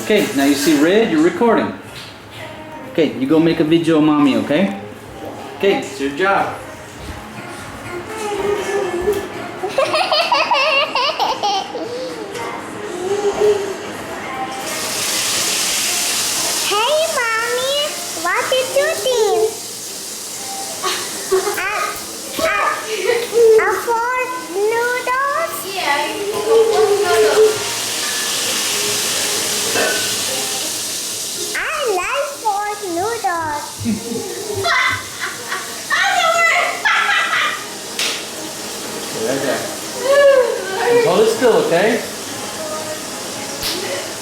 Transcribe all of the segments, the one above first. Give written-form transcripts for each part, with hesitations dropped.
Okay, now you see red, you're recording. Okay, you go make a video of mommy, okay? Okay, it's your job. Hey, mommy, what you doing? For noodles? Yeah, for noodles. I like pork noodles. Right there. Just hold it still, okay?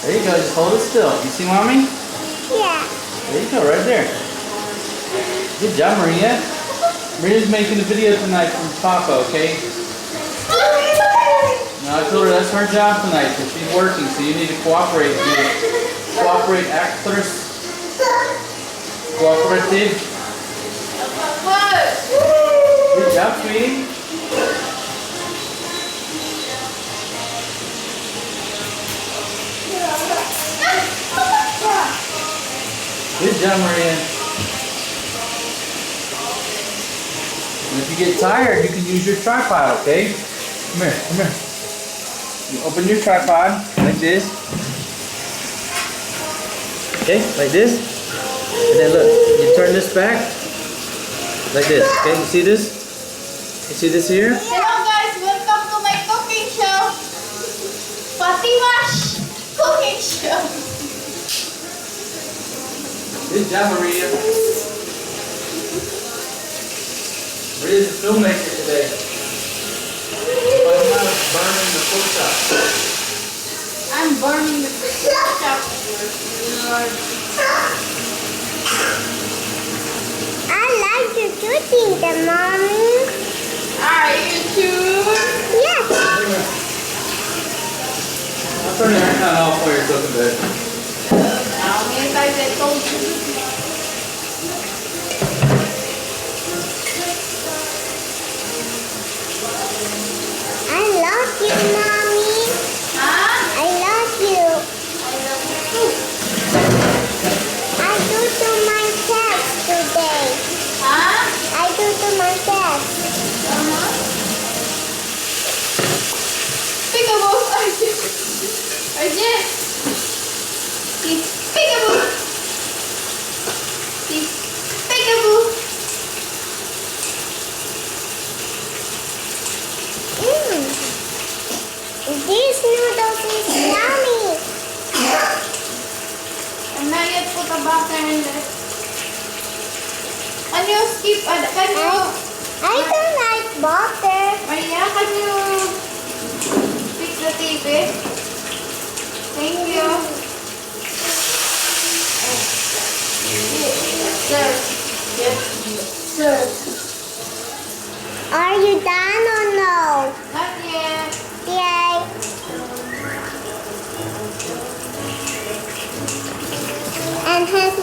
There you go, just hold it still. You see mommy? Yeah. There you go, right there. Good job, Maria. Maria's making a video tonight from Papa, okay? Now I told her that's her job tonight, so she's working, so you need to cooperate. Cooperate, act first. Cooperative. Good job, sweetie. Good job, Maria. And if you get tired, you can use your tripod, okay? Come here, come here. You open your tripod like this. Okay, like this. And then look, you turn this back like this. Okay, you see this? You see this here? Hello guys, welcome to my cooking show. Fatima's cooking show. Good job, Maria. Maria's a filmmaker today. Fatima's burning the pork chop. I'm burning the pork chop. I like you shooting the mommy. Are you too? Yes. I'll turn the aircon off while you're cooking, babe. How many times I told you? I love you, mommy. Huh? I love you. I love you too. I do to my test today. Huh? I do to my test. Peekaboo! Arjun! Peekaboo! Peekaboo! These noodles is yummy. And now you put the butter in there. Can you skip? Can you? I don't like butter. Maria, can you fix the TV? Thank you. Sir. Yes. Sir. Are you done or no? Not yet. Yay. And has